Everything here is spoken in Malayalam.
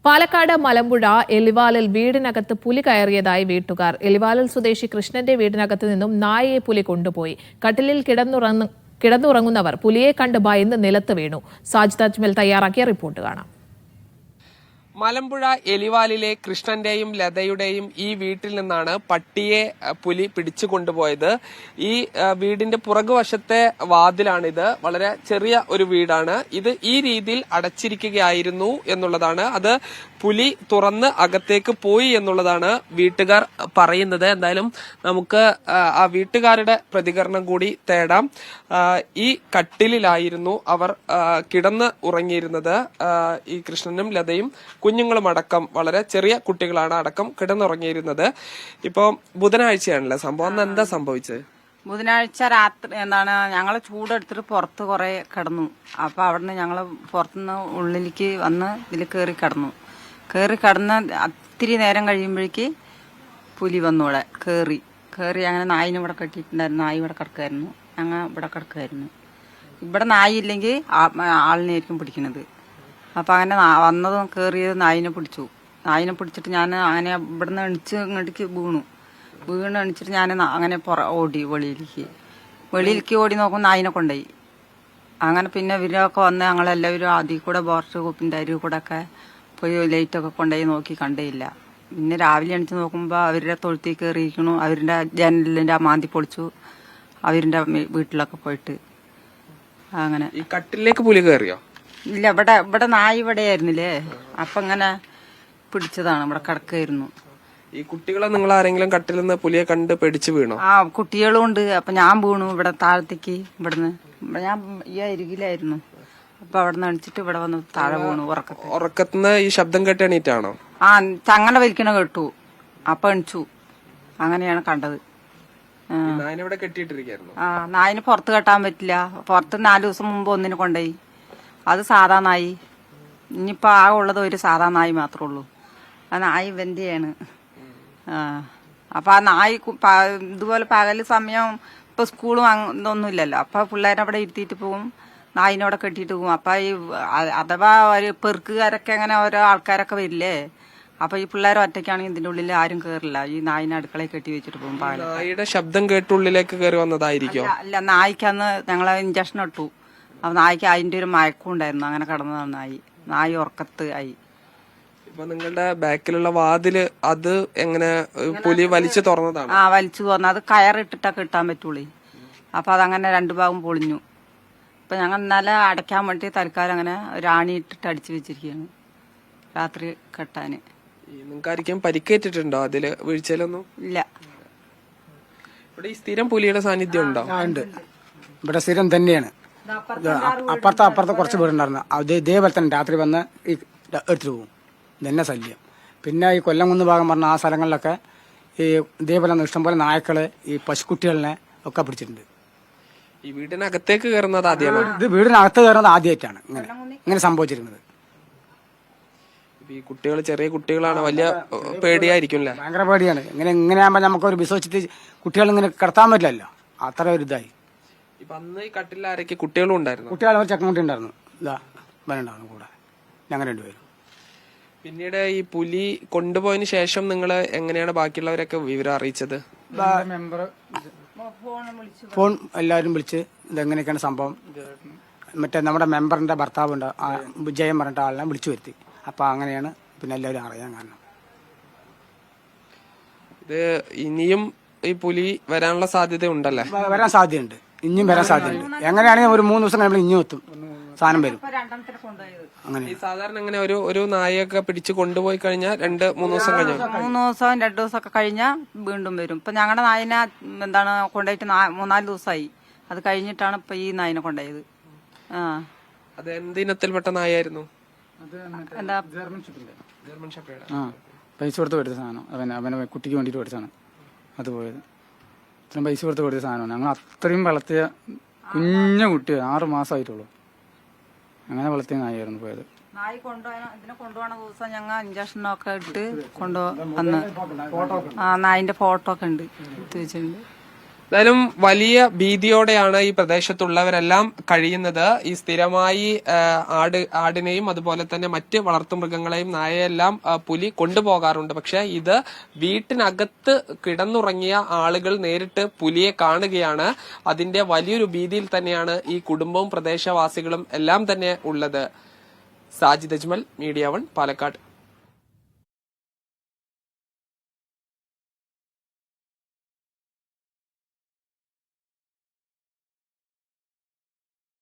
പാലക്കാട് മലമ്പുഴ എലിവാലിൽ വീടിനകത്ത് പുലി കയറിയതായി വീട്ടുകാർ. എലിവാലിൽ സ്വദേശി കൃഷ്ണന്റെ വീടിനകത്ത് നിന്നും നായയെ പുലി കൊണ്ടുപോയി. കട്ടിലിൽ കിടന്നുറങ്ങുന്നവർ പുലിയെ കണ്ട് ഭയന്ന് നിലത്ത് വീണു. സാജിദ് അജ്മൽ തയ്യാറാക്കിയ റിപ്പോർട്ട് കാണാം. മലമ്പുഴ എലിവാലിലെ കൃഷ്ണന്റെയും ലതയുടെയും ഈ വീട്ടിൽ നിന്നാണ് പട്ടിയെ പുലി പിടിച്ചു കൊണ്ടുപോയത്. ഈ വീടിന്റെ പുറകുവശത്തെ വാതിലാണിത്. വളരെ ചെറിയ ഒരു വീടാണ് ഇത്. ഈ രീതിയിൽ അടച്ചിരിക്കുകയായിരുന്നു എന്നുള്ളതാണ്. അത് പുലി തുറന്ന് അകത്തേക്ക് പോയി എന്നുള്ളതാണ് വീട്ടുകാർ പറയുന്നത്. എന്തായാലും നമുക്ക് ആ വീട്ടുകാരുടെ പ്രതികരണം കൂടി തേടാം. ഈ കട്ടിലിലായിരുന്നു അവർ കിടന്ന് ഉറങ്ങിയിരുന്നത്. ഈ കൃഷ്ണനും ലതയും കുഞ്ഞുങ്ങളും അടക്കം വളരെ ചെറിയ കുട്ടികളാണ് അടക്കം കിടന്നുറങ്ങിയിരുന്നത്. ഇപ്പൊ ബുധനാഴ്ചയാണല്ലേ സംഭവം. എന്താ സംഭവിച്ചത്? ബുധനാഴ്ച രാത്രി ഞങ്ങള് ചൂടെടുത്തിട്ട് പുറത്ത് കുറെ കിടന്നു. അപ്പൊ അവിടുന്ന് ഞങ്ങള് പുറത്തുനിന്ന് ഉള്ളിലേക്ക് വന്ന് ഇതിൽ കയറി കിടന്ന് ഒത്തിരി നേരം കഴിയുമ്പോഴേക്ക് പുലി വന്നു. ഇവിടെ കയറി അങ്ങനെ നായിനെ ഇവിടെ കെട്ടിയിട്ടുണ്ടായിരുന്നു. നായി ഇവിടെ കിടക്കായിരുന്നു. ഞങ്ങൾ ഇവിടെ കിടക്കായിരുന്നു. ഇവിടെ നായി ഇല്ലെങ്കിൽ ആളിനെയായിരിക്കും പിടിക്കുന്നത്. അപ്പൊ അങ്ങനെ വന്നതും കയറിയത് നായിനെ പിടിച്ചിട്ട് ഞാൻ അങ്ങനെ ഇവിടുന്ന് എണിച്ച് ഇങ്ങോട്ടേക്ക് വീണ് എണിച്ചിട്ട് ഞാൻ അങ്ങനെ ഓടി വെളിയിലേക്ക് ഓടി നോക്കും നായിനെ കൊണ്ടുപോയി. അങ്ങനെ പിന്നെ ഇവരൊക്കെ വന്ന് ഞങ്ങളെല്ലാവരും അതിൽ കൂടെ ബോർച്ച് കുപ്പിന്റെ അരിവ് കൂടെ ഒക്കെ പോയി ലൈറ്റൊക്കെ കൊണ്ടുപോയി നോക്കി, കണ്ടേയില്ല. പിന്നെ രാവിലെ എണിച്ച് നോക്കുമ്പോൾ അവരുടെ തൊഴുത്തിൽ കയറിയിരിക്കണു. അവരുടെ ജനലിന്റെ മാന്തി പൊളിച്ചു. അവരുടെ വീട്ടിലൊക്കെ പോയിട്ട് അങ്ങനെ. ഈ കട്ടിലേക്ക് പുലി കയറിയോ? ഇല്ല, ഇവിടെ നായി ഇവിടെ ആയിരുന്നില്ലേ, അപ്പൊ ഇങ്ങനെ പിടിച്ചതാണ്. ഇവിടെ കിടക്കായിരുന്നു. ഈ കുട്ടികളെ നിങ്ങൾ ആരെങ്കിലും കട്ടിൽ നിന്ന് പുലിയെ കണ്ട് പേടിച്ചു വീണോ? ആ, കുട്ടികളും ഉണ്ട്. അപ്പൊ ഞാൻ വീണു ഇവിടെ താഴത്തേക്ക്. ഞാൻ ഈ അരികിലായിരുന്നു. അപ്പൊ അവിടെ നിന്ന് അടിച്ചിട്ട് ഇവിടെ വന്ന് താഴെ വീണു. ഉറക്കത്തിന് ഈ ശബ്ദം കേട്ട് എണീറ്റാണോ? ആ, ചങ്ങല വലിക്കണ കേട്ടു. അപ്പൊ എണിച്ചു. അങ്ങനെയാണ് കണ്ടത്. ആ, നായിന് പുറത്ത് കെട്ടാൻ പറ്റില്ല. പുറത്ത് 4 ദിവസം മുമ്പ് ഒന്നിനെ കൊണ്ടുപോയി. അത് സാധാ നായി. ഇനിയിപ്പോ ആകെ ഉള്ളത് ഒരു സാധാ നായി മാത്രമേ ഉള്ളൂ. ആ നായി ഇവന്റെയാണ്. അപ്പൊ ആ നായി ഇതുപോലെ പകല് സമയം ഇപ്പൊ സ്കൂളും ഇതൊന്നുമില്ലല്ലോ. അപ്പൊ പിള്ളേരെ അവിടെ ഇരുത്തിയിട്ട് പോകും, നായിനോടെ കെട്ടിയിട്ട് പോകും. അപ്പൊ ഈ അഥവാ ഒരു പെറുക്കുകാരൊക്കെ അങ്ങനെ ഓരോ ആൾക്കാരൊക്കെ വരില്ലേ, അപ്പൊ ഈ പിള്ളേർ ഒറ്റയ്ക്കാണെങ്കിൽ ഇതിന്റെ ഉള്ളിൽ ആരും കേറില്ല. ഈ നായിനെ അടുക്കളയിൽ കെട്ടി വെച്ചിട്ട് പോകും. നായിയുടെ ശബ്ദം കേട്ട് ഉള്ളിലേക്ക് കയറി വന്നതായിരിക്കും. അല്ല, നായിക്കന്ന് ഞങ്ങളെ ഇഞ്ചക്ഷൻ ഇട്ടു. അപ്പൊ നായിക്ക് അതിന്റെ ഒരു മയക്കം ഉണ്ടായിരുന്നു. അങ്ങനെ കടന്നതാണ് നായി ഉറക്കത്ത് ആയി. ഇപ്പൊ നിങ്ങളുടെ ബാക്കിലുള്ള വാതില് അത് എങ്ങനെ പുലി വലിച്ചു തുറന്നതാണ്? ആ, വലിച്ചു തുറന്ന. അത് കയറിട്ടിട്ടൊക്കെ ഇട്ടാൻ പറ്റുള്ളൂ. അപ്പൊ അതങ്ങനെ 2 ഭാഗം പൊളിഞ്ഞു. അപ്പൊ ഞങ്ങൾ ഇന്നലെ അടയ്ക്കാൻ വേണ്ടി തൽക്കാലം അങ്ങനെ ഒരാണി ഇട്ടിട്ട് അടിച്ചു വെച്ചിരിക്കുകയാണ് രാത്രി കെട്ടാന്. നിങ്ങൾക്ക് ആയിരിക്കും പരിക്കേറ്റിട്ടുണ്ടോ അതില് വീഴ്ചയിലൊന്നും? ഇല്ല. ഇവിടെ ഈ സ്ഥിരം പുലിയുടെ സാന്നിധ്യം ഉണ്ടോ? ഉണ്ട്, ഇവിടെ സ്ഥിരം തന്നെയാണ്. അപ്പുറത്തെ കുറച്ച് വീടുണ്ടായിരുന്നു. ഇതേപോലെ തന്നെ രാത്രി വന്ന് ഈ എടുത്തിട്ട് പോകും. ഇതന്നെ ശല്യം. പിന്നെ ഈ കൊല്ലംകുന്ന് ഭാഗം പറഞ്ഞ ആ സ്ഥലങ്ങളിലൊക്കെ ഈ ഇതേപോലെ ഇഷ്ടംപോലെ നായ്ക്കള് ഈ പശുക്കുട്ടികളിനെ ഒക്കെ പിടിച്ചിട്ടുണ്ട്. ഈ വീടിനകത്തേക്ക് കയറുന്നത് ആദ്യമാണ്? ഇത് വീടിനകത്ത് കയറുന്നത് ആദ്യമായിട്ടാണ് ഇങ്ങനെ സംഭവിച്ചിരുന്നത്. ഈ കുട്ടികൾ ചെറിയ കുട്ടികളാണ്, വലിയ പേടിയായിരിക്കും. ഭയങ്കര പേടിയാണ്. ഇങ്ങനെയാകുമ്പോ നമുക്കൊരു വിശ്വസിച്ചിട്ട് കുട്ടികൾ ഇങ്ങനെ കിടത്താൻ പറ്റില്ലല്ലോ. അത്ര ഒരു ഇതായി. അന്ന് ഈ കട്ടിൽ ആരൊക്കെ കുട്ടികളും ഉണ്ടായിരുന്നു? കുട്ടികൾ ഒരു ചെക്കൻകുട്ടി ഉണ്ടായിരുന്നു. ഉണ്ടായിരുന്നു കൂടെ, ഞങ്ങൾ 2 പേരും. പിന്നീട് ഈ പുലി കൊണ്ടുപോയതിനു ശേഷം നിങ്ങൾ എങ്ങനെയാണ് ബാക്കിയുള്ളവരൊക്കെ വിവരം അറിയിച്ചത്? ഫോൺ എല്ലാവരും വിളിച്ച് ഇതെങ്ങനെയൊക്കെയാണ് സംഭവം. മറ്റേ നമ്മുടെ മെമ്പറിന്റെ ഭർത്താവുണ്ട്, വിജയം പറഞ്ഞിട്ട് ആളിനെ വിളിച്ചു വരുത്തി. അപ്പൊ അങ്ങനെയാണ് പിന്നെ എല്ലാവരും അറിയാൻ കാരണം. ഇത് ഇനിയും ഈ പുലി വരാനുള്ള സാധ്യത ഉണ്ടല്ലേ? വരാൻ സാധ്യതയുണ്ട്, ഇനിയും വരാൻ സാധ്യതയുണ്ട്. എങ്ങനെയാണെങ്കിൽ ഒരു 3 ദിവസം കഴിയുമ്പോൾ ഇനിയും എത്തും, സാധനം വരും. അങ്ങനെ സാധാരണ അങ്ങനെ ഒരു നായയൊക്കെ പിടിച്ച് കൊണ്ടുപോയി കഴിഞ്ഞാൽ 2-3 ദിവസം കഴിഞ്ഞു 2 ദിവസമൊക്കെ കഴിഞ്ഞാൽ വീണ്ടും വരും. ഇപ്പൊ ഞങ്ങളുടെ നായിനെ കൊണ്ടുപോയിട്ട് 3-4 ദിവസമായി. അത് കഴിഞ്ഞിട്ടാണ് ഇപ്പൊ ഈ നായിനെ കൊണ്ടുപോയത്. അത് എന്തിനത്തിൽപ്പെട്ട നായായിരുന്നു? എന്താ, ജർമ്മൻ ഷെപ്പേർഡ്. പൈസ കൊടുത്ത് മേടിച്ച സാധനം. അവനെ കുട്ടിക്ക് വേണ്ടിട്ട് മേടിച്ചാണ് അത് പോയത്. ഇത്രയും പൈസ കൊടുത്ത് മേടിച്ച സാധനമാണ്. ഞങ്ങൾ അത്രയും വളർത്തിയ കുഞ്ഞ കുട്ടി, 6 മാസമായിട്ടുള്ളൂ. അങ്ങനെ വളർത്തിയ നായായിരുന്നു പോയത്. നായി ഇതിനെ കൊണ്ടുപോകുന്ന ദിവസം ഞങ്ങൾ ഇഞ്ചക്ഷനൊക്കെ ഇട്ട് കൊണ്ടുവന്ന് നായിന്റെ ഫോട്ടോ ഒക്കെ ഉണ്ട്, എടുത്ത് വെച്ചിട്ടുണ്ട്. എന്തായാലും വലിയ ഭീതിയോടെയാണ് ഈ പ്രദേശത്തുള്ളവരെല്ലാം കഴിയുന്നത്. ഈ സ്ഥിരമായി ആടിനെയും അതുപോലെ തന്നെ മറ്റ് വളർത്തുമൃഗങ്ങളെയും നായയെല്ലാം പുലി കൊണ്ടുപോകാറുണ്ട്. പക്ഷെ ഇത് വീട്ടിനകത്ത് കിടന്നുറങ്ങിയ ആളുകൾ നേരിട്ട് പുലിയെ കാണുകയാണ്. അതിന്റെ വലിയൊരു ഭീതിയിൽ തന്നെയാണ് ഈ കുടുംബവും പ്രദേശവാസികളും എല്ലാം തന്നെ ഉള്ളത്. സാജിദ് അജ്മൽ, മീഡിയ 1, പാലക്കാട്.